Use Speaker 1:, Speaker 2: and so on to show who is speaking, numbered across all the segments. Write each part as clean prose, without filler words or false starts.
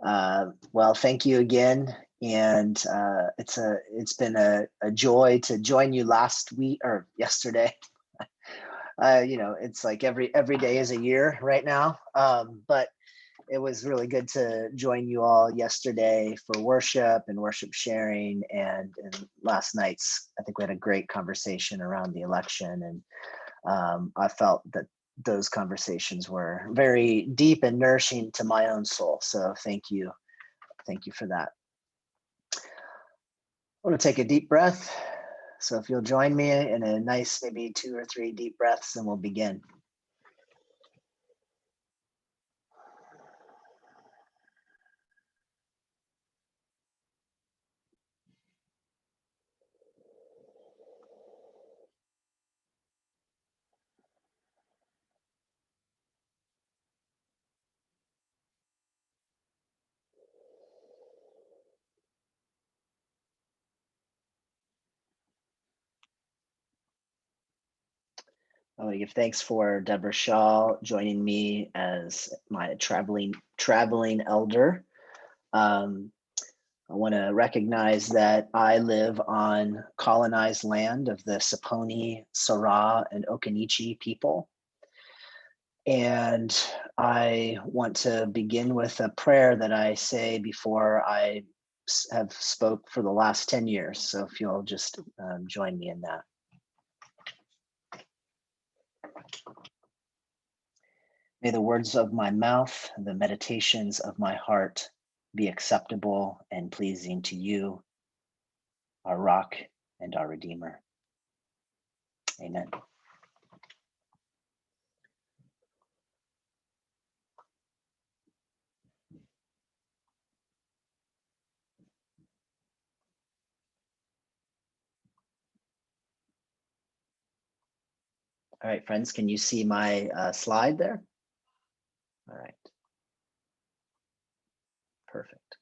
Speaker 1: Well, thank you again. And it's been a joy to join you last week or yesterday. It's like every day is a year right now. But it was really good to join you all yesterday for worship and worship sharing. And last night's, I think we had a great conversation around the election. And I felt that those conversations were very deep and nourishing to my own soul. So thank you. Thank you for that. I want to take a deep breath. So if you'll join me in a nice, maybe 2 or 3 deep breaths, and we'll begin. I want to give thanks for Deborah Shaw joining me as my traveling elder. I want to recognize that I live on colonized land of the Saponi, Sara, and Okanichi people. And I want to begin with a prayer that I say before I have spoke for the last 10 years. So if you'll just join me in that. May the words of my mouth, the meditations of my heart be acceptable and pleasing to you, our rock and our redeemer. Amen. All right, friends, can you see my slide there? All right. Perfect.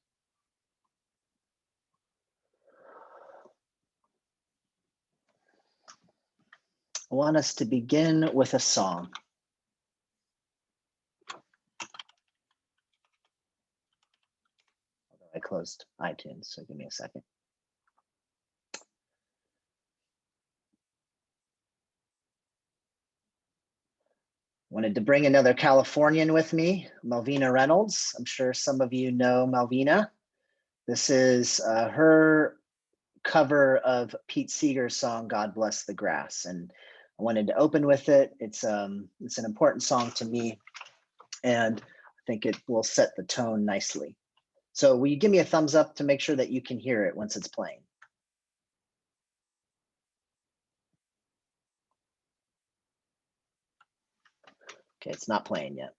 Speaker 1: I want us to begin with a song. I closed iTunes, so give me a second. Wanted to bring another Californian with me, Malvina Reynolds. I'm sure some of you know Malvina. This is her cover of Pete Seeger's song, God Bless the Grass. And I wanted to open with it. It's an important song to me, and I think it will set the tone nicely. So will you give me a thumbs up to make sure that you can hear it once it's playing? Okay, it's not playing yet.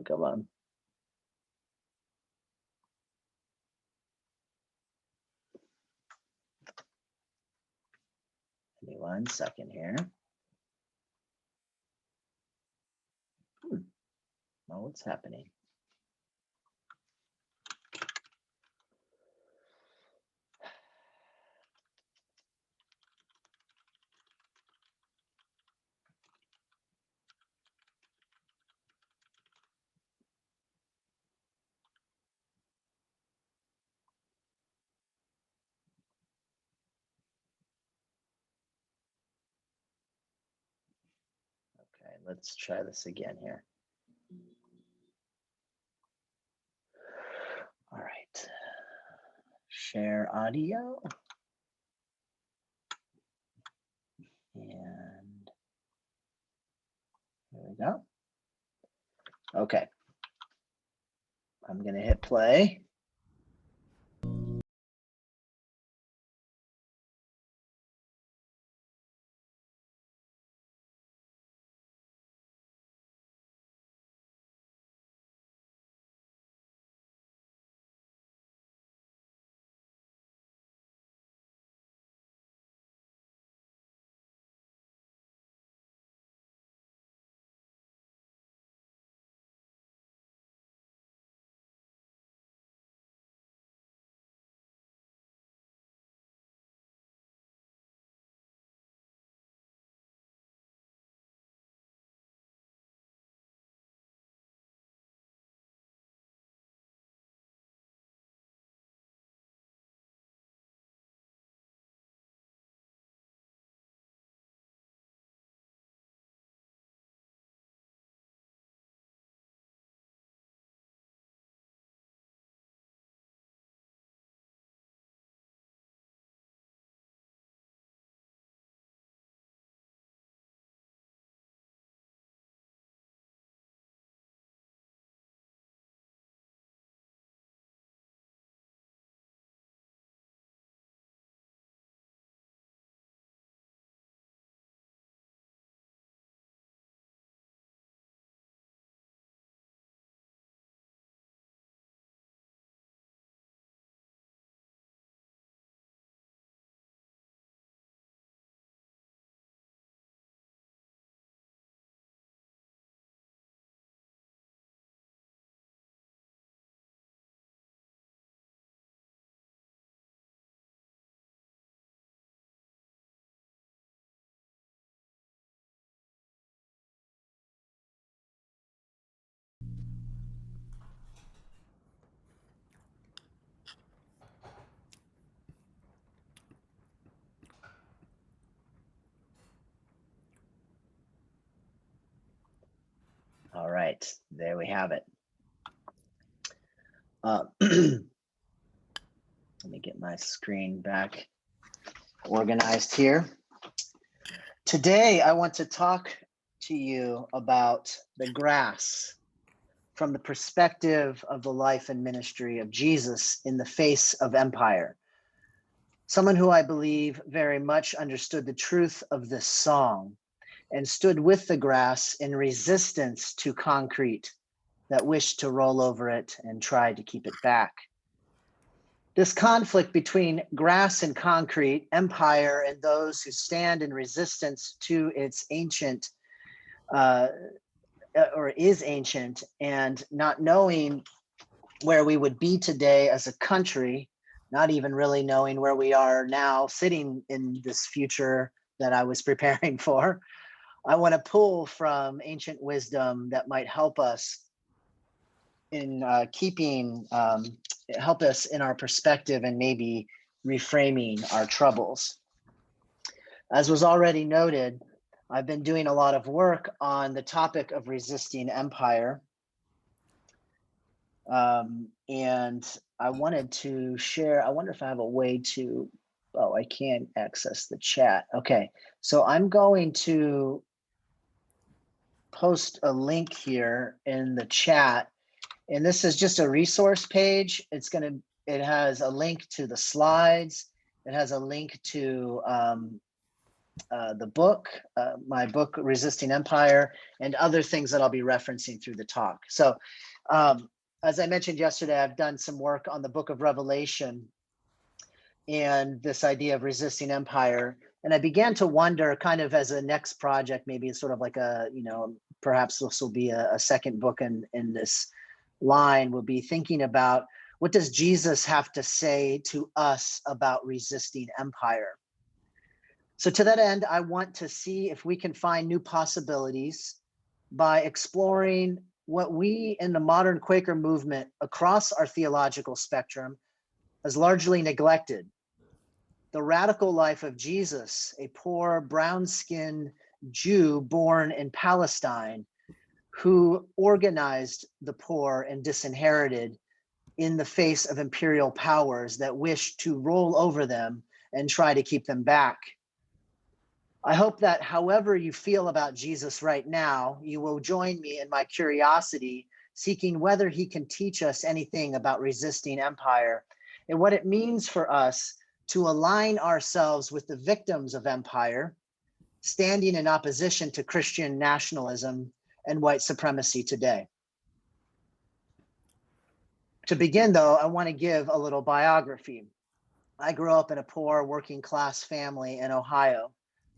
Speaker 1: Come on. Give me 1 second here. Oh, what's happening? Okay, let's try this again here. All right, share audio. And there we go. Okay, I'm gonna hit play. All right, there we have it. Let me get my screen back organized here. Today, I want to talk to you about the grass from the perspective of the life and ministry of Jesus in the face of empire. Someone who I believe very much understood the truth of this song and stood with the grass in resistance to concrete that wished to roll over it and tried to keep it back. This conflict between grass and concrete, empire and those who stand in resistance to its ancient or is ancient, and not knowing where we would be today as a country, not even really knowing where we are now sitting in this future that I was preparing for. I want to pull from ancient wisdom that might help us in help us in our perspective and maybe reframing our troubles. As was already noted, I've been doing a lot of work on the topic of resisting empire. And I wanted to share, I wonder if I have a way to, oh, I can't access the chat. Okay, so I'm going to post a link here in the chat. And this is just a resource page. It has a link to the slides. It has a link to the book, my book, Resisting Empire, and other things that I'll be referencing through the talk. So as I mentioned yesterday, I've done some work on the book of Revelation and this idea of resisting empire. And I began to wonder, kind of as a next project, maybe it's sort of like a, perhaps this will be a second book in this line, will be thinking about what does Jesus have to say to us about resisting empire? So to that end, I want to see if we can find new possibilities by exploring what we in the modern Quaker movement across our theological spectrum has largely neglected. The radical life of Jesus, a poor brown-skinned Jew born in Palestine, who organized the poor and disinherited in the face of imperial powers that wished to roll over them and try to keep them back. I hope that however you feel about Jesus right now, you will join me in my curiosity, seeking whether he can teach us anything about resisting empire and what it means for us to align ourselves with the victims of empire, standing in opposition to Christian nationalism and white supremacy today. To begin, though, I want to give a little biography. I grew up in a poor working class family in Ohio.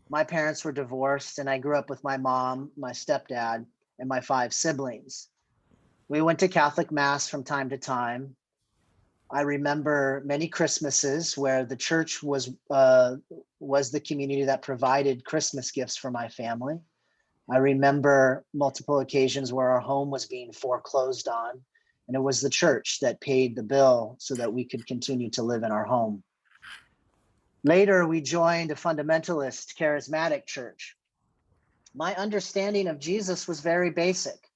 Speaker 1: My parents were divorced, and I grew up with my mom, my stepdad, and my 5 siblings. We went to Catholic Mass from time to time. I remember many Christmases where the church was the community that provided Christmas gifts for my family. I remember multiple occasions where our home was being foreclosed on, and it was the church that paid the bill so that we could continue to live in our home. Later, we joined a fundamentalist charismatic church. My understanding of Jesus was very basic.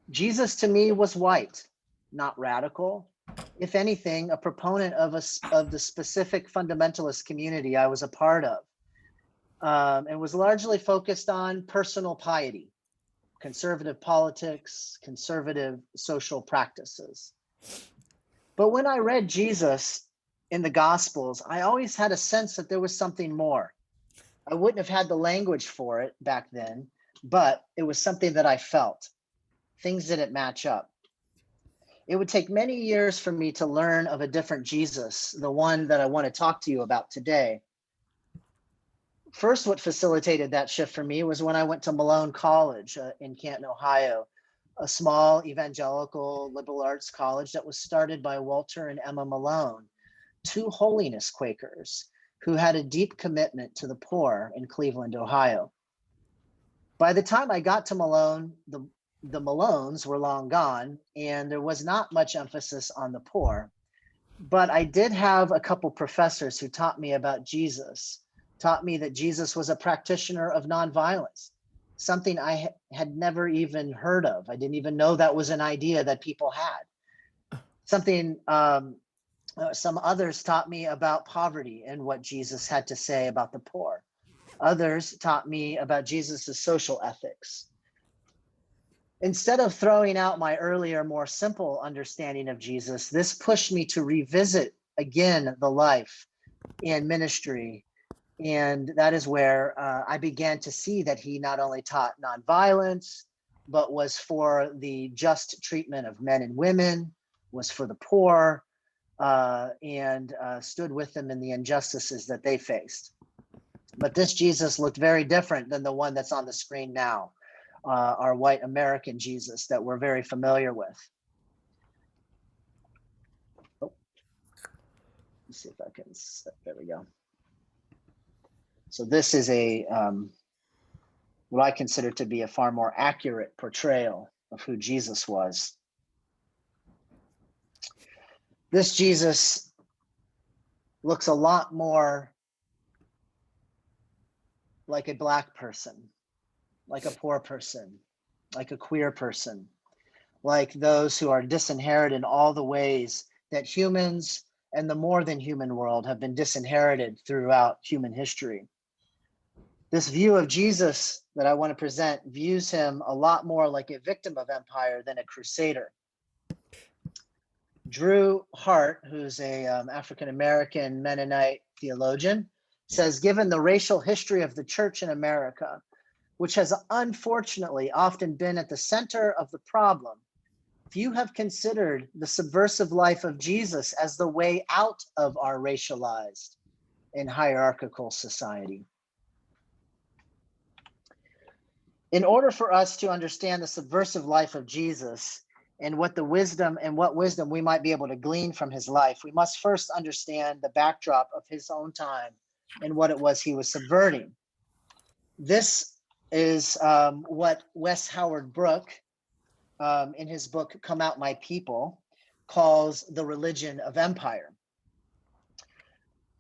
Speaker 1: Jesus to me was white, not radical. If anything, a proponent of the specific fundamentalist community I was a part of. And was largely focused on personal piety, conservative politics, conservative social practices. But when I read Jesus in the Gospels, I always had a sense that there was something more. I wouldn't have had the language for it back then, but it was something that I felt. Things didn't match up. It would take many years for me to learn of a different Jesus, the one that I want to talk to you about today. First, what facilitated that shift for me was when I went to Malone College in Canton, Ohio, a small evangelical liberal arts college that was started by Walter and Emma Malone, 2 holiness Quakers who had a deep commitment to the poor in Cleveland, Ohio. By the time I got to Malone, the Malones were long gone, and there was not much emphasis on the poor. But I did have a couple professors who taught me about Jesus, taught me that Jesus was a practitioner of nonviolence, something I had never even heard of. I didn't even know that was an idea that people had. Something some others taught me about poverty and what Jesus had to say about the poor. Others taught me about Jesus's social ethics. Instead of throwing out my earlier, more simple understanding of Jesus, this pushed me to revisit again the life and ministry. And that is where I began to see that he not only taught nonviolence, but was for the just treatment of men and women, was for the poor, and stood with them in the injustices that they faced. But this Jesus looked very different than the one that's on the screen now, our white American Jesus that we're very familiar with. Oh, let's see if I can, there we go. So this is a, what I consider to be a far more accurate portrayal of who Jesus was. This Jesus looks a lot more like a Black person, like a poor person, like a queer person, like those who are disinherited in all the ways that humans and the more than human world have been disinherited throughout human history. This view of Jesus that I want to present views him a lot more like a victim of empire than a crusader. Drew Hart, who's a African-American Mennonite theologian, says, given the racial history of the church in America, which has unfortunately often been at the center of the problem, few have considered the subversive life of Jesus as the way out of our racialized and hierarchical society. In order for us to understand the subversive life of Jesus and what wisdom we might be able to glean from his life, we must first understand the backdrop of his own time and what it was he was subverting. This is what Wess Howard Brooke, in his book, Come Out My People, calls the religion of empire.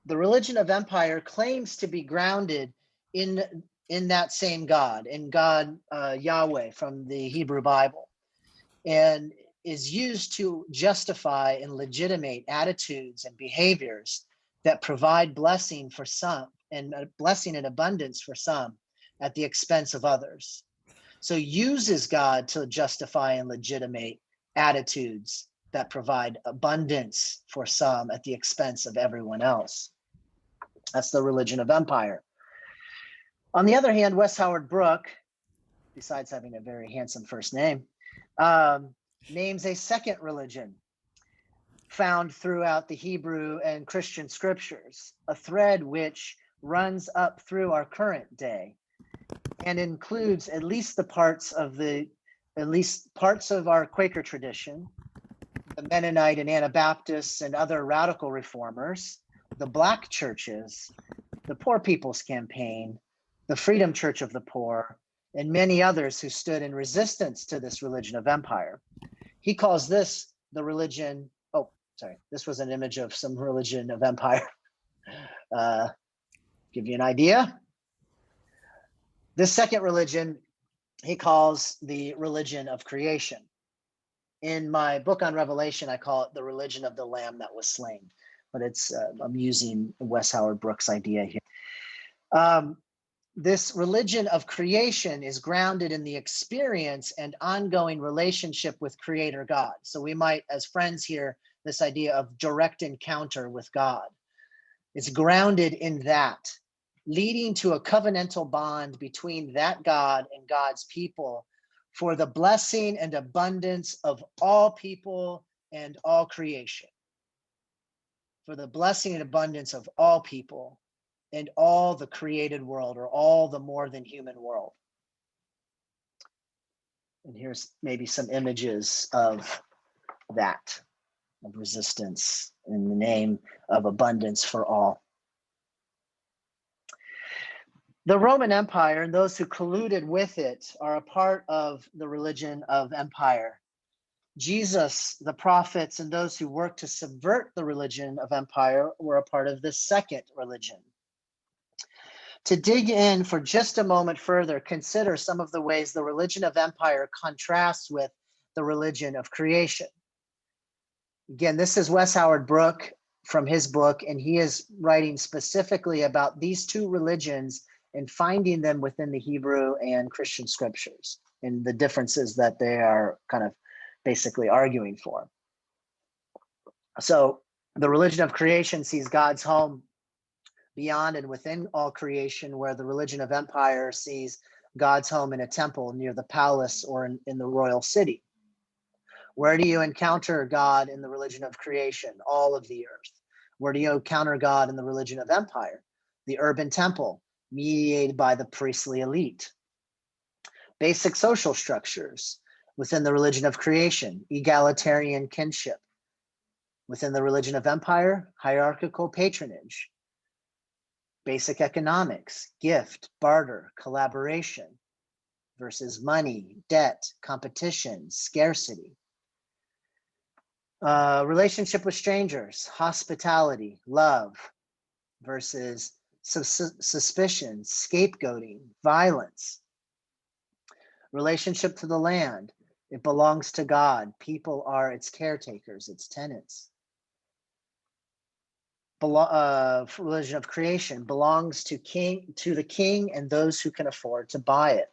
Speaker 1: The religion of empire claims to be grounded in that same God, in God Yahweh from the Hebrew Bible, and is used to justify and legitimate attitudes and behaviors that provide blessing for some and blessing in abundance for some at the expense of others. So uses God to justify and legitimate attitudes that provide abundance for some at the expense of everyone else. That's the religion of empire. On the other hand, Wess Howard Brooke, besides having a very handsome first name, names a second religion found throughout the Hebrew and Christian scriptures, a thread which runs up through our current day and includes at least parts of our Quaker tradition, the Mennonite and Anabaptists and other radical reformers, the Black churches, the Poor People's Campaign, the Freedom Church of the Poor, and many others who stood in resistance to this religion of empire. He calls this the religion, this was an image of some religion of empire. Give you an idea. This second religion, he calls the religion of creation. In my book on Revelation, I call it the religion of the Lamb that was slain, but I'm using Wess Howard Brooke's idea here. This religion of creation is grounded in the experience and ongoing relationship with Creator God. So we might, as friends, hear this idea of direct encounter with God. It's grounded in that, leading to a covenantal bond between that God and God's people for the blessing and abundance of all people and all creation. For the blessing and abundance of all people and all the created world, or all the more than human world. And here's maybe some images of that, of resistance in the name of abundance for all. The Roman Empire and those who colluded with it are a part of the religion of empire. Jesus, the prophets, and those who worked to subvert the religion of empire were a part of this second religion. To dig in for just a moment further, consider some of the ways the religion of empire contrasts with the religion of creation. Again, this is Wes Howard Brooke from his book, and he is writing specifically about these two religions and finding them within the Hebrew and Christian scriptures and the differences that they are kind of basically arguing for. So the religion of creation sees God's home beyond and within all creation, where the religion of empire sees God's home in a temple near the palace or in the royal city. Where do you encounter God in the religion of creation? All of the earth. Where do you encounter God in the religion of empire? The urban temple, mediated by the priestly elite. Basic social structures within the religion of creation, egalitarian kinship. Within the religion of empire, hierarchical patronage. Basic economics, gift, barter, collaboration versus money, debt, competition, scarcity. Relationship with strangers, hospitality, love versus suspicion, scapegoating, violence. Relationship to the land, it belongs to God. People are its caretakers, its tenants. Religion of creation belongs to the king and those who can afford to buy it.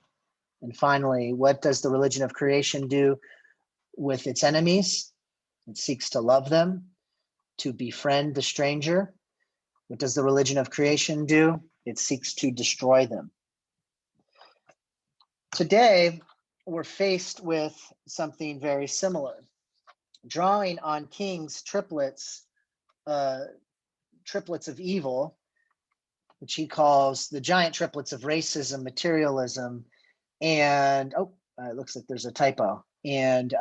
Speaker 1: And finally, what does the religion of creation do with its enemies? It seeks to love them, to befriend the stranger. What does the religion of creation do? It seeks to destroy them. Today, we're faced with something very similar. Drawing on King's triplets of evil, which he calls the giant triplets of racism, materialism, and it looks like there's a typo, and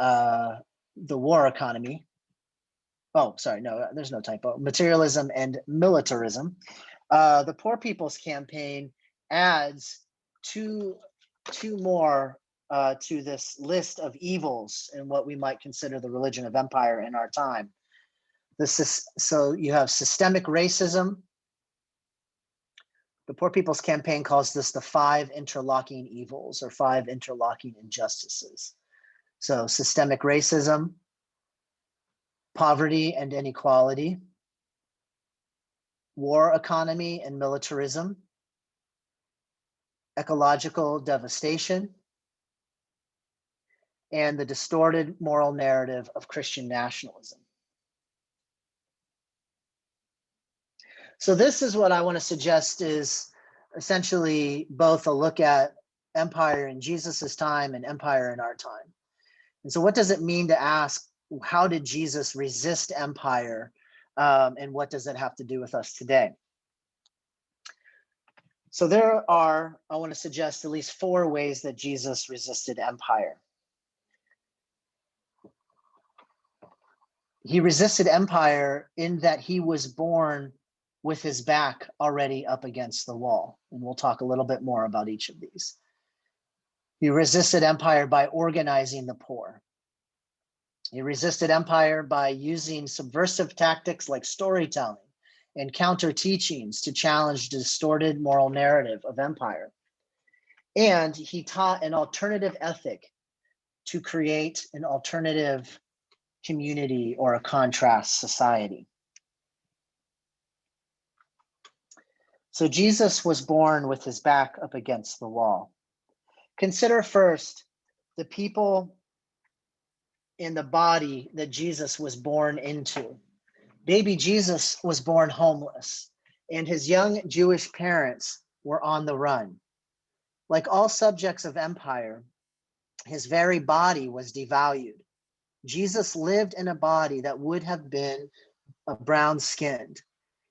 Speaker 1: the war economy. Oh, sorry, no, there's no typo. Materialism and militarism. The Poor People's Campaign adds two more to this list of evils in what we might consider the religion of empire in our time. So you have systemic racism. The Poor People's Campaign calls this the 5 interlocking evils or 5 interlocking injustices. So systemic racism, poverty and inequality, war economy and militarism, ecological devastation, and the distorted moral narrative of Christian nationalism. So this is what I want to suggest is essentially both a look at empire in Jesus's time and empire in our time. And so what does it mean to ask, how did Jesus resist empire? And what does it have to do with us today? So there are, I want to suggest at least 4 ways that Jesus resisted empire. He resisted empire in that he was born with his back already up against the wall. And we'll talk a little bit more about each of these. He resisted empire by organizing the poor. He resisted empire by using subversive tactics like storytelling and counter teachings to challenge the distorted moral narrative of empire. And he taught an alternative ethic to create an alternative community or a contrast society. So Jesus was born with his back up against the wall. Consider first the people in the body that Jesus was born into. Baby Jesus was born homeless, and his young Jewish parents were on the run. Like all subjects of empire, his very body was devalued. Jesus lived in a body that would have been brown-skinned.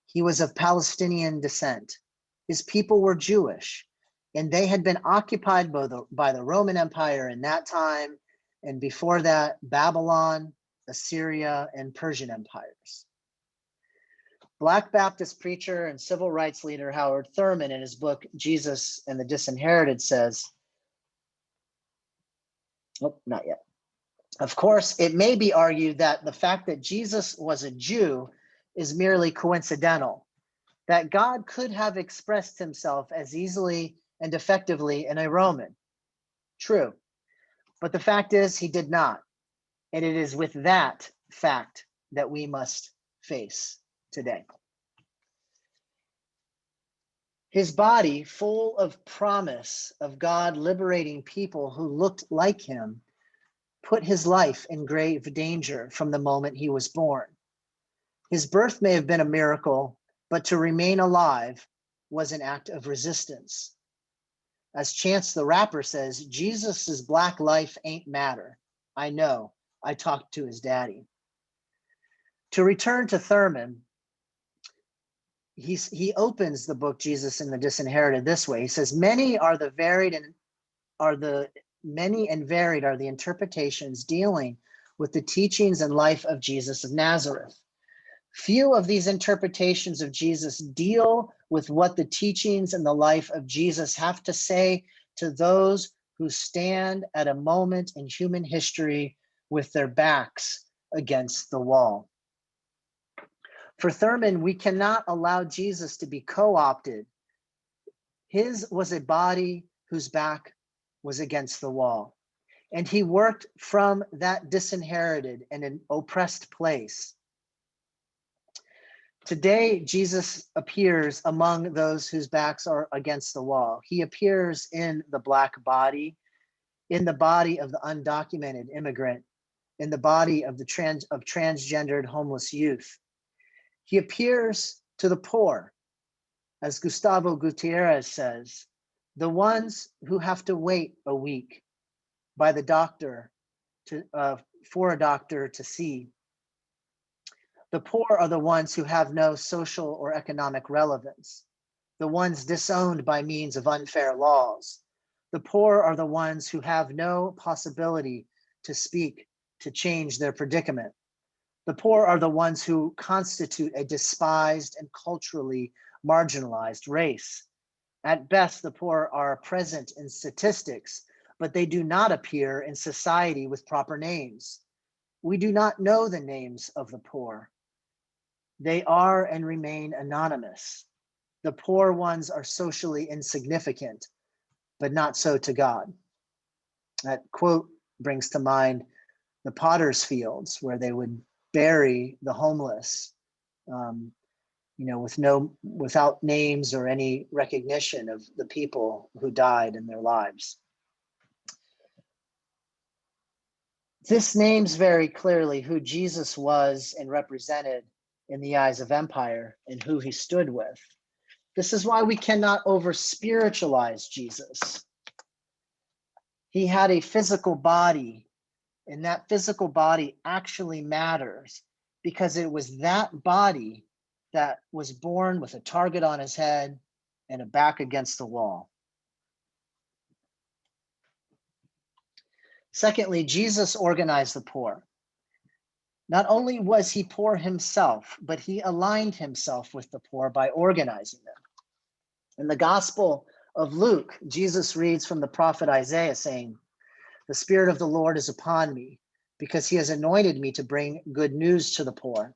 Speaker 1: He was of Palestinian descent. His people were Jewish, and they had been occupied by the Roman Empire in that time, and before that, Babylon, Assyria, and Persian empires. Black Baptist preacher and civil rights leader Howard Thurman, in his book, Jesus and the Disinherited, says, oh, not yet. Of course, it may be argued that the fact that Jesus was a Jew is merely coincidental. that God could have expressed himself as easily and effectively in a Roman. True. But the fact is, he did not. And it is with that fact that we must face today. His body, full of promise of God liberating people who looked like him, put his life in grave danger from the moment he was born. His birth may have been a miracle, but to remain alive was an act of resistance. As Chance the Rapper says, Jesus's black life ain't matter. I know, I talked to his daddy. To return to Thurman, he opens the book Jesus and the Disinherited this way. He says, many and varied are the interpretations dealing with the teachings and life of Jesus of Nazareth. Few of these interpretations of Jesus deal with what the teachings and the life of Jesus have to say to those who stand at a moment in human history with their backs against the wall. For Thurman, we cannot allow Jesus to be co-opted. His was a body whose back was against the wall, and he worked from that disinherited and an oppressed place. Today, Jesus appears among those whose backs are against the wall. He appears in the black body, in the body of the undocumented immigrant, in the body of the transgendered homeless youth. He appears to the poor, as Gustavo Gutierrez says, the ones who have to wait a week by the doctor for a doctor to see. The poor are the ones who have no social or economic relevance, the ones disowned by means of unfair laws. The poor are the ones who have no possibility to speak, to change their predicament. The poor are the ones who constitute a despised and culturally marginalized race. At best, the poor are present in statistics, but they do not appear in society with proper names. We do not know the names of the poor. They are and remain anonymous. The poor ones are socially insignificant, but not so to God. That quote brings to mind the potter's fields, where they would bury the homeless, without names or any recognition of the people who died in their lives. This names very clearly who Jesus was and represented in the eyes of empire and who he stood with. This is why we cannot over-spiritualize Jesus. He had a physical body, and that physical body actually matters because it was that body that was born with a target on his head and a back against the wall. Secondly, Jesus organized the poor. Not only was he poor himself, but he aligned himself with the poor by organizing them. In the Gospel of Luke, Jesus reads from the prophet Isaiah saying, "The Spirit of the Lord is upon me, because he has anointed me to bring good news to the poor.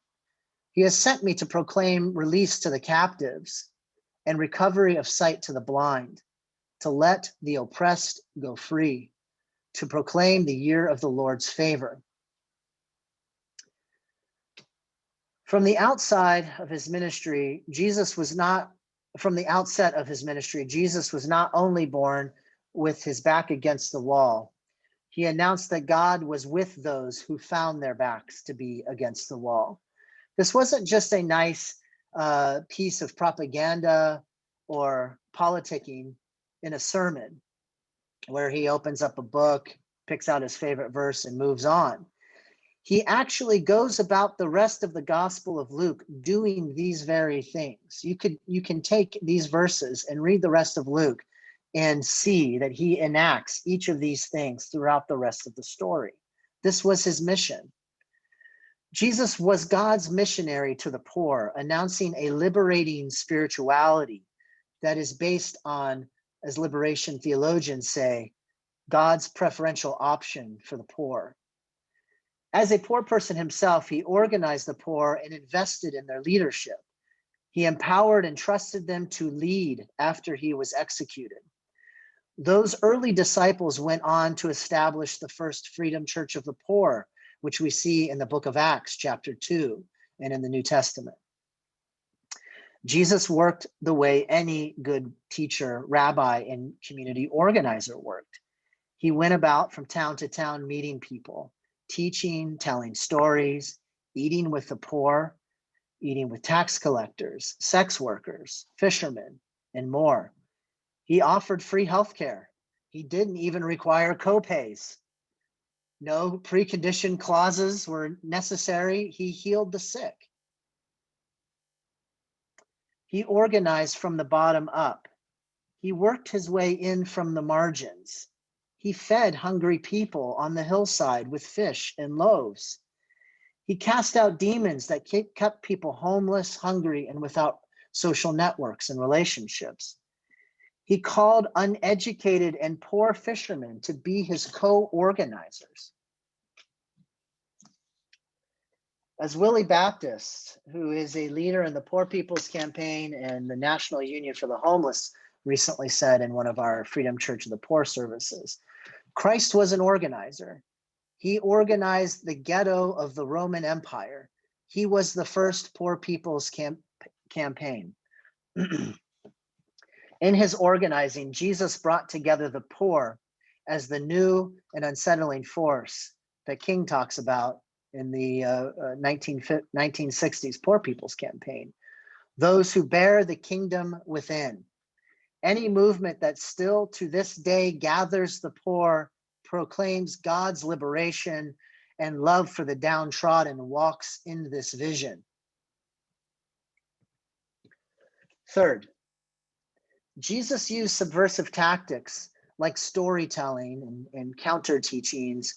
Speaker 1: He has sent me to proclaim release to the captives and recovery of sight to the blind, to let the oppressed go free, to proclaim the year of the Lord's favor." From the outset of his ministry, Jesus was not only born with his back against the wall. He announced that God was with those who found their backs to be against the wall. This wasn't just a nice piece of propaganda or politicking in a sermon where he opens up a book, picks out his favorite verse, and moves on. He actually goes about the rest of the Gospel of Luke doing these very things. You can take these verses and read the rest of Luke and see that he enacts each of these things throughout the rest of the story. This was his mission. Jesus was God's missionary to the poor, announcing a liberating spirituality that is based on, as liberation theologians say, God's preferential option for the poor. As a poor person himself, he organized the poor and invested in their leadership. He empowered and trusted them to lead after he was executed. Those early disciples went on to establish the first Freedom Church of the Poor, which we see in the book of Acts, chapter 2, and in the New Testament. Jesus worked the way any good teacher, rabbi, and community organizer worked. He went about from town to town meeting people, teaching, telling stories, eating with the poor, eating with tax collectors, sex workers, fishermen, and more. He offered free healthcare. He didn't even require copays. No preconditioned clauses were necessary. He healed the sick. He organized from the bottom up. He worked his way in from the margins. He fed hungry people on the hillside with fish and loaves. He cast out demons that kept people homeless, hungry, and without social networks and relationships. He called uneducated and poor fishermen to be his co-organizers. As Willie Baptist, who is a leader in the Poor People's Campaign and the National Union for the Homeless, recently said in one of our Freedom Church of the Poor services, Christ was an organizer. He organized the ghetto of the Roman Empire. He was the first Poor People's Campaign. In his organizing, Jesus brought together the poor as the new and unsettling force that King talks about in the 1960s Poor People's Campaign. Those who bear the kingdom within. Any movement that still to this day gathers the poor, proclaims God's liberation and love for the downtrodden, walks in this vision. Third, Jesus used subversive tactics like storytelling and counter teachings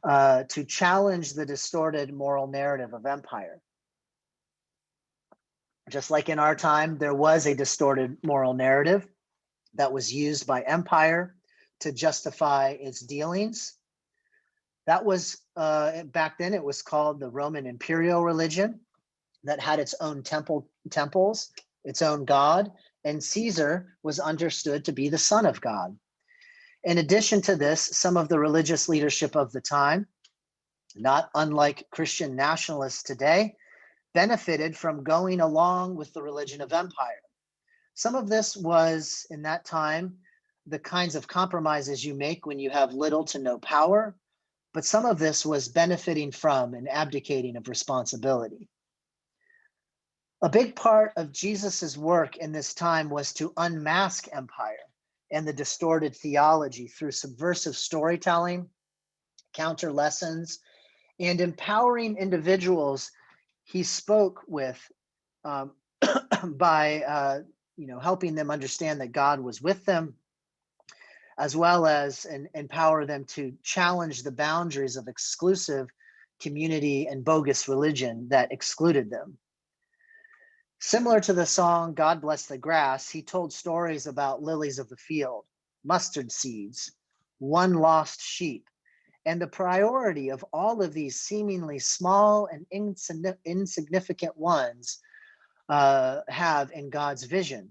Speaker 1: to challenge the distorted moral narrative of empire. Just like in our time, there was a distorted moral narrative that was used by empire to justify its dealings. That was, back then it was called the Roman imperial religion that had its own temples, its own God, and Caesar was understood to be the son of God. In addition to this, some of the religious leadership of the time, not unlike Christian nationalists today, benefited from going along with the religion of empire. Some of this was, in that time, the kinds of compromises you make when you have little to no power, but some of this was benefiting from and abdicating of responsibility. A big part of Jesus's work in this time was to unmask empire and the distorted theology through subversive storytelling, counter lessons, and empowering individuals he spoke with by helping them understand that God was with them, as well as empower them to challenge the boundaries of exclusive community and bogus religion that excluded them. Similar to the song, God Bless the Grass, he told stories about lilies of the field, mustard seeds, one lost sheep, and the priority of all of these seemingly small and insignificant ones have in God's vision.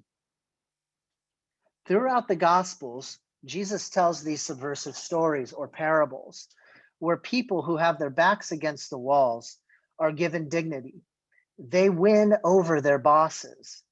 Speaker 1: Throughout the Gospels, Jesus tells these subversive stories or parables where people who have their backs against the walls are given dignity. They win over their bosses.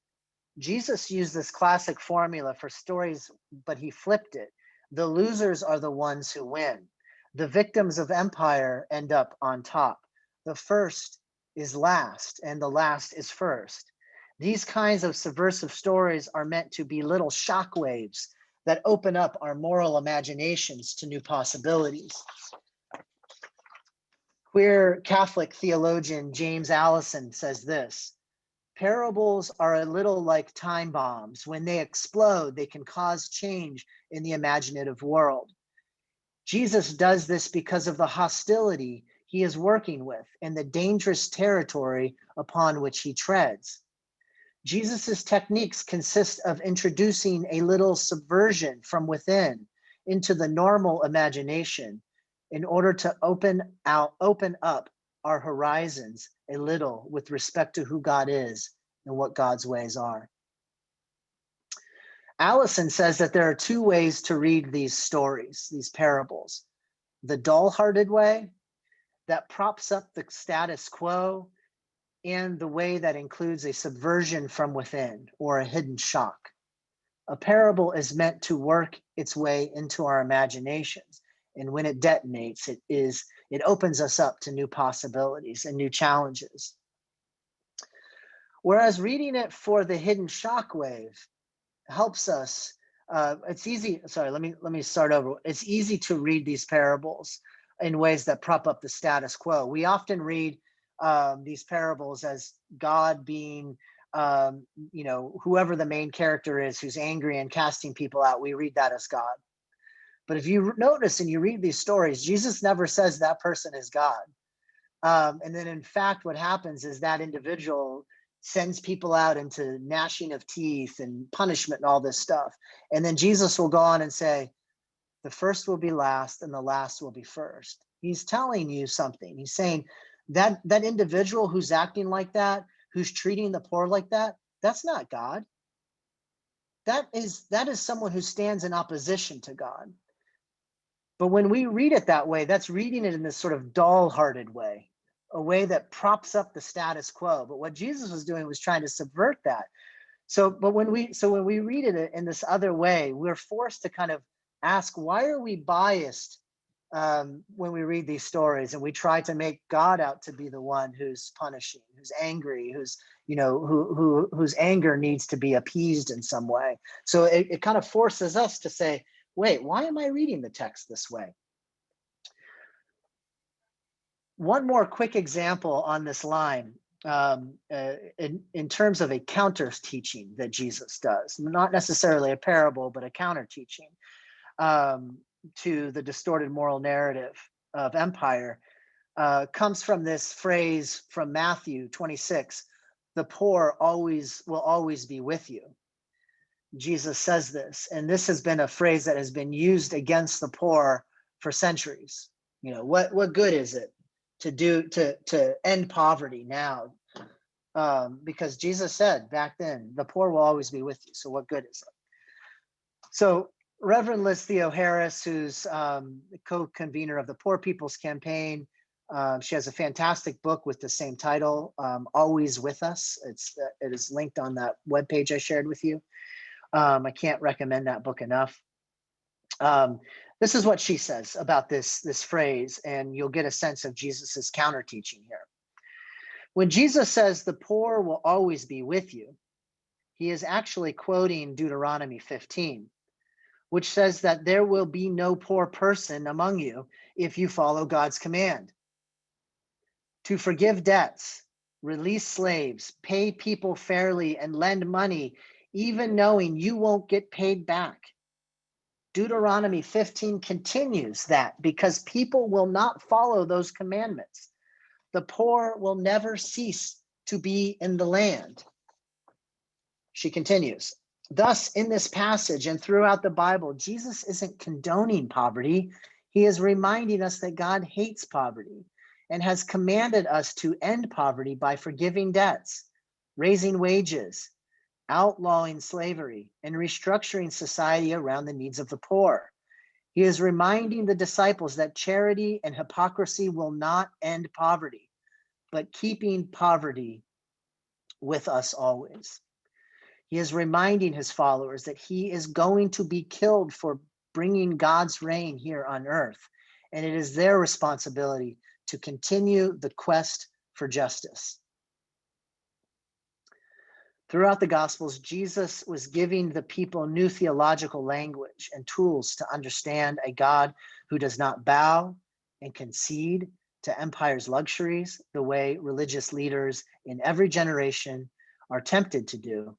Speaker 1: Jesus used this classic formula for stories, but he flipped it. The losers are the ones who win. The victims of empire end up on top. The first is last, and the last is first. These kinds of subversive stories are meant to be little shockwaves that open up our moral imaginations to new possibilities. Queer Catholic theologian James Allison says this: parables are a little like time bombs. When they explode, they can cause change in the imaginative world. Jesus does this because of the hostility he is working with and the dangerous territory upon which he treads. Jesus's techniques consist of introducing a little subversion from within into the normal imagination in order to open up our horizons a little with respect to who God is and what God's ways are. Allison says that there are two ways to read these stories, these parables. The dull-hearted way that props up the status quo, and the way that includes a subversion from within or a hidden shock. A parable is meant to work its way into our imaginations. And when it detonates, it opens us up to new possibilities and new challenges. Whereas reading it for the hidden shock wave helps us. It's easy. Sorry, let me start over. It's easy to read these parables in ways that prop up the status quo. We often read these parables as God being, whoever the main character is who's angry and casting people out. We read that as God. But if you notice and you read these stories, Jesus never says that person is God. And then in fact, what happens is that individual sends people out into gnashing of teeth and punishment and all this stuff. And then Jesus will go on and say, the first will be last and the last will be first. He's telling you something. He's saying that individual who's acting like that, who's treating the poor like that, that's not God. That is someone who stands in opposition to God. But when we read it that way, that's reading it in this sort of dull-hearted way, a way that props up the status quo. But what Jesus was doing was trying to subvert that. So when we read it in this other way, we're forced to kind of ask, why are we biased when we read these stories, and we try to make God out to be the one who's punishing, who's angry, whose anger needs to be appeased in some way. So it kind of forces us to say, wait, why am I reading the text this way? One more quick example on this line, in terms of a counter teaching that Jesus does, not necessarily a parable, but a counter teaching to the distorted moral narrative of empire, comes from this phrase from Matthew 26, the poor will always be with you. Jesus says this, and this has been a phrase that has been used against the poor for centuries. What good is it to end poverty now? Because Jesus said back then, the poor will always be with you. So what good is it? So Reverend Liz Theo Harris, who's the co-convener of the Poor People's Campaign, she has a fantastic book with the same title, Always With Us. It is linked on that webpage I shared with you. I can't recommend that book enough. This is what she says about this phrase, and you'll get a sense of Jesus's counter teaching here. When Jesus says the poor will always be with you, he is actually quoting Deuteronomy 15, which says that there will be no poor person among you if you follow God's command. To forgive debts, release slaves, pay people fairly, and lend money, even knowing you won't get paid back. Deuteronomy 15 continues that because people will not follow those commandments, the poor will never cease to be in the land. She continues, thus in this passage and throughout the Bible, Jesus isn't condoning poverty. He is reminding us that God hates poverty and has commanded us to end poverty by forgiving debts, raising wages, outlawing slavery, and restructuring society around the needs of the poor. He is reminding the disciples that charity and hypocrisy will not end poverty, but keeping poverty with us always. He is reminding his followers that he is going to be killed for bringing God's reign here on earth, and it is their responsibility to continue the quest for justice. Throughout the Gospels, Jesus was giving the people new theological language and tools to understand a God who does not bow and concede to empire's luxuries the way religious leaders in every generation are tempted to do,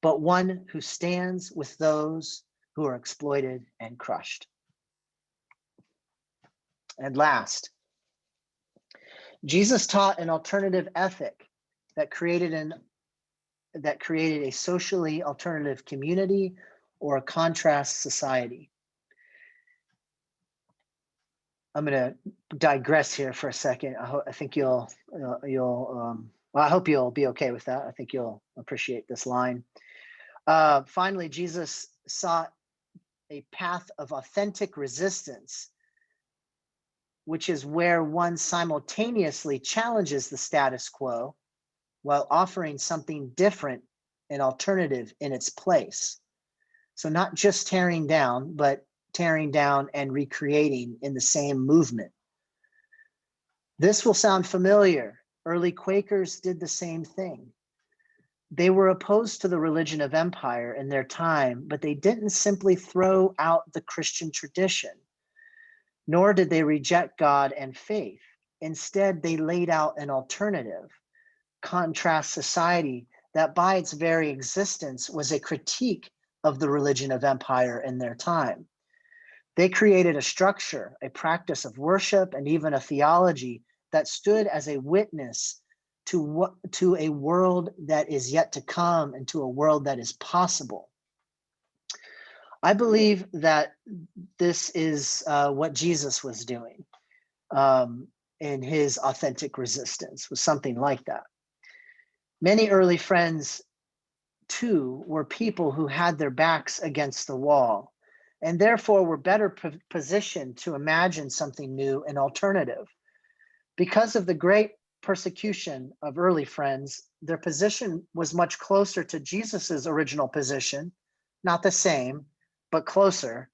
Speaker 1: but one who stands with those who are exploited and crushed. And last, Jesus taught an alternative ethic that created a socially alternative community or a contrast society. I'm going to digress here for a second. I think you'll Well, I hope you'll be okay with that. I think you'll appreciate this line. Finally, Jesus sought a path of authentic resistance, which is where one simultaneously challenges the status quo while offering something different and alternative in its place. So not just tearing down, but tearing down and recreating in the same movement. This will sound familiar. Early Quakers did the same thing. They were opposed to the religion of empire in their time, but they didn't simply throw out the Christian tradition, nor did they reject God and faith. Instead, they laid out an alternative, contrast society that by its very existence was a critique of the religion of empire in their time. They created a structure, a practice of worship, and even a theology that stood as a witness to a world that is yet to come and to a world that is possible. I believe that this is what Jesus was doing in his authentic resistance, was something like that. Many early friends, too, were people who had their backs against the wall and therefore were better positioned to imagine something new and alternative. Because of the great persecution of early friends, their position was much closer to Jesus's original position, not the same, but closer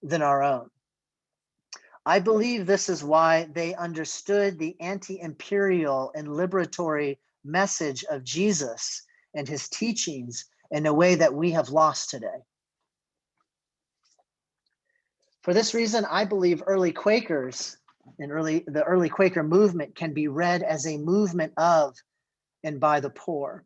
Speaker 1: than our own. I believe this is why they understood the anti-imperial and liberatory message of Jesus and his teachings in a way that we have lost today. For this reason, I believe early Quakers and the early Quaker movement can be read as a movement of and by the poor,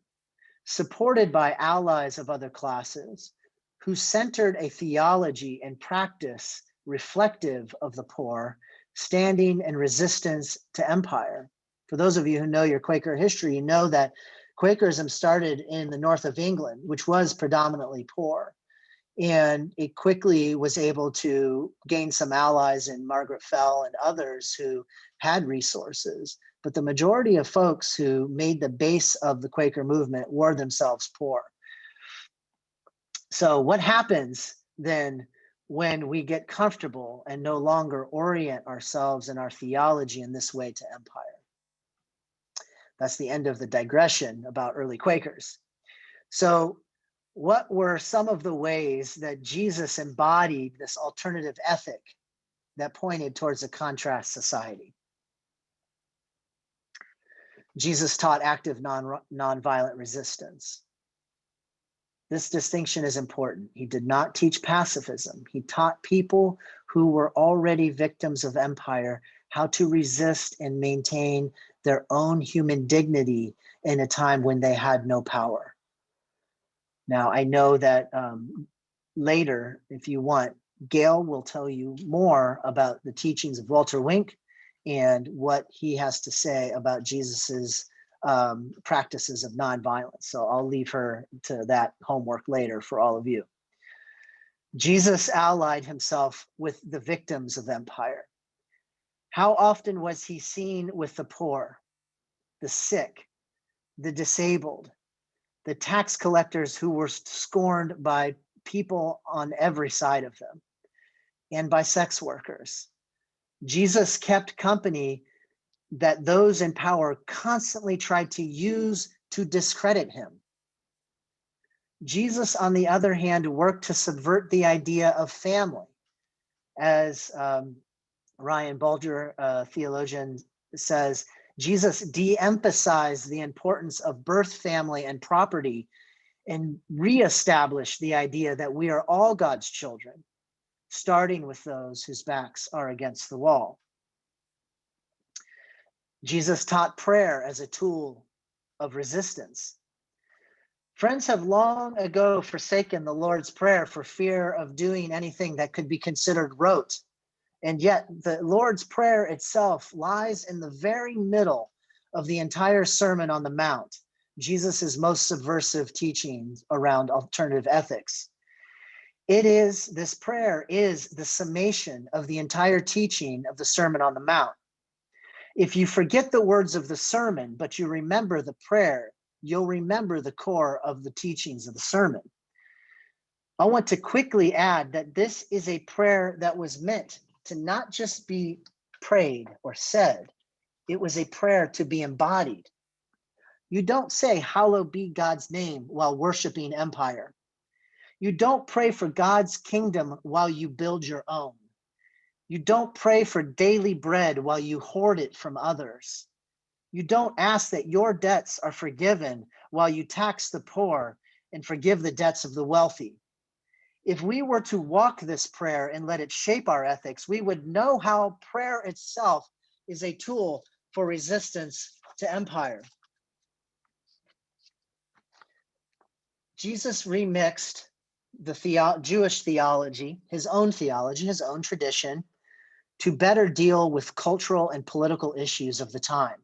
Speaker 1: supported by allies of other classes who centered a theology and practice reflective of the poor, standing in resistance to empire. For those of you who know your Quaker history, you know that Quakerism started in the north of England, which was predominantly poor. And it quickly was able to gain some allies in Margaret Fell and others who had resources. But the majority of folks who made the base of the Quaker movement were themselves poor. So what happens then when we get comfortable and no longer orient ourselves and our theology in this way to empire? That's the end of the digression about early Quakers. So what were some of the ways that Jesus embodied this alternative ethic that pointed towards a contrast society? Jesus taught active nonviolent resistance. This distinction is important. He did not teach pacifism. He taught people who were already victims of empire how to resist and maintain their own human dignity in a time when they had no power. Now, I know that later, if you want, Gail will tell you more about the teachings of Walter Wink and what he has to say about Jesus's practices of nonviolence. So I'll leave her to that homework later for all of you. Jesus allied himself with the victims of empire. How often was he seen with the poor, the sick, the disabled, the tax collectors who were scorned by people on every side of them, and by sex workers? Jesus kept company that those in power constantly tried to use to discredit him. Jesus, on the other hand, worked to subvert the idea of family. As Ryan Bulger, a theologian, says, Jesus de-emphasized the importance of birth, family, and property and reestablished the idea that we are all God's children, starting with those whose backs are against the wall. Jesus taught prayer as a tool of resistance. Friends have long ago forsaken the Lord's Prayer for fear of doing anything that could be considered rote. And yet the Lord's Prayer itself lies in the very middle of the entire Sermon on the Mount, Jesus's most subversive teachings around alternative ethics. This prayer is the summation of the entire teaching of the Sermon on the Mount. If you forget the words of the sermon, but you remember the prayer, you'll remember the core of the teachings of the sermon. I want to quickly add that this is a prayer that was meant to not just be prayed or said, it was a prayer to be embodied. You don't say, "Hallowed be God's name," while worshiping empire. You don't pray for God's kingdom while you build your own. You don't pray for daily bread while you hoard it from others. You don't ask that your debts are forgiven while you tax the poor and forgive the debts of the wealthy. If we were to walk this prayer and let it shape our ethics, we would know how prayer itself is a tool for resistance to empire. Jesus remixed the Jewish theology, his own tradition, to better deal with cultural and political issues of the time.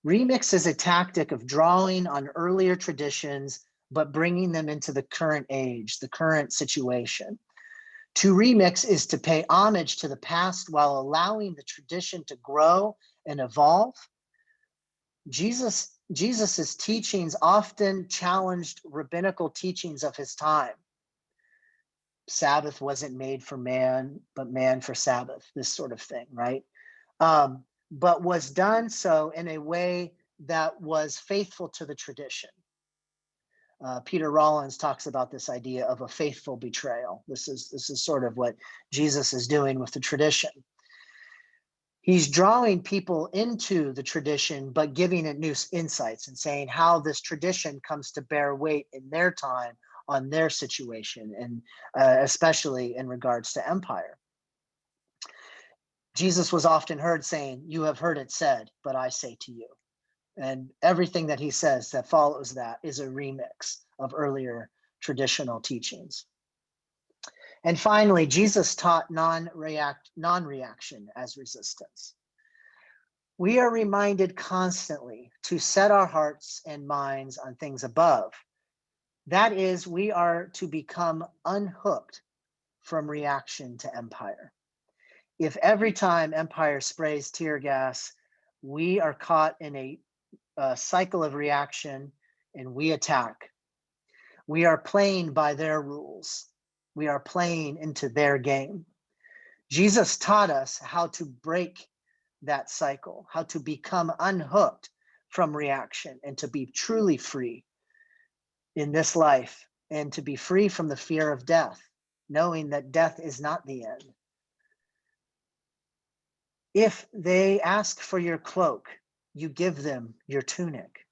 Speaker 1: Remix is a tactic of drawing on earlier traditions, but bringing them into the current age, the current situation. To remix is to pay homage to the past while allowing the tradition to grow and evolve. Jesus's teachings often challenged rabbinical teachings of his time. Sabbath wasn't made for man, but man for Sabbath, this sort of thing, right? But was done so in a way that was faithful to the tradition. Peter Rollins talks about this idea of a faithful betrayal. This is sort of what Jesus is doing with the tradition. He's drawing people into the tradition, but giving it new insights and saying how this tradition comes to bear weight in their time on their situation, and especially in regards to empire. Jesus was often heard saying, "You have heard it said, but I say to you." And everything that he says that follows that is a remix of earlier traditional teachings. And finally, Jesus taught non-reaction as resistance. We are reminded constantly to set our hearts and minds on things above. That is, we are to become unhooked from reaction to empire. If every time empire sprays tear gas, we are caught in a cycle of reaction and we attack, we are playing by their rules. We are playing into their game. Jesus taught us how to break that cycle, how to become unhooked from reaction and to be truly free in this life and to be free from the fear of death, knowing that death is not the end. If they ask for your cloak, you give them your tunic.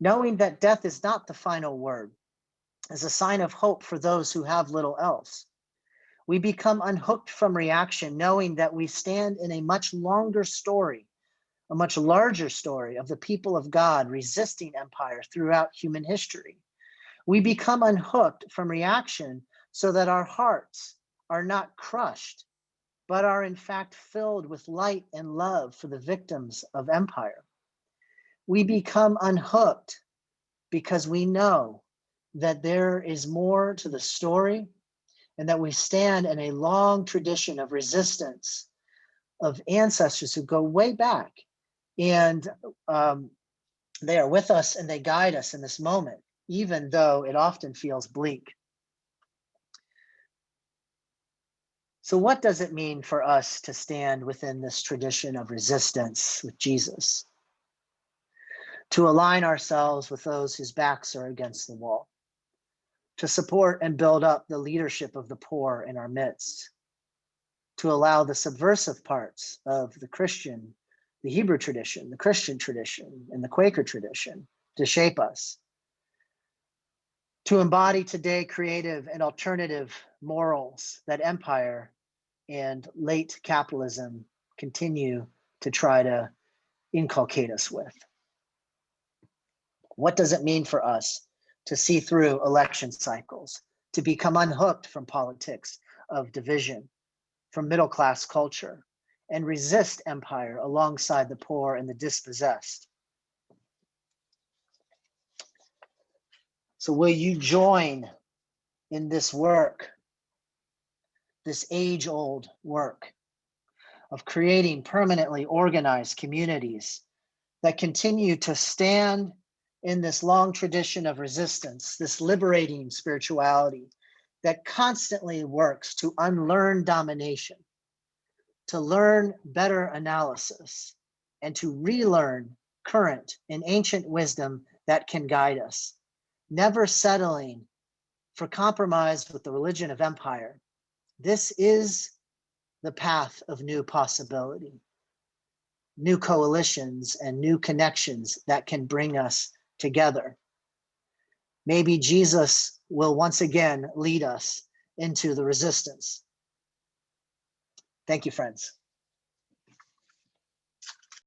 Speaker 1: Knowing that death is not the final word, as a sign of hope for those who have little else. We become unhooked from reaction, knowing that we stand in a much longer story, a much larger story of the people of God resisting empire throughout human history. We become unhooked from reaction so that our hearts are not crushed, but are in fact filled with light and love for the victims of empire. We become unhooked because we know that there is more to the story and that we stand in a long tradition of resistance of ancestors who go way back. And they are with us and they guide us in this moment, even though it often feels bleak. So what does it mean for us to stand within this tradition of resistance with Jesus? To align ourselves with those whose backs are against the wall, to support and build up the leadership of the poor in our midst, to allow the subversive parts of the Hebrew tradition, the Christian tradition, and the Quaker tradition to shape us, to embody today creative and alternative morals that empire and late capitalism continue to try to inculcate us with. What does it mean for us to see through election cycles, to become unhooked from politics of division, from middle-class culture, and resist empire alongside the poor and the dispossessed? So will you join in this work, this age-old work of creating permanently organized communities that continue to stand in this long tradition of resistance, this liberating spirituality that constantly works to unlearn domination, to learn better analysis, and to relearn current and ancient wisdom that can guide us, never settling for compromise with the religion of empire. This is the path of new possibility, new coalitions and new connections that can bring us together. Maybe Jesus will once again lead us into the resistance. Thank you, friends.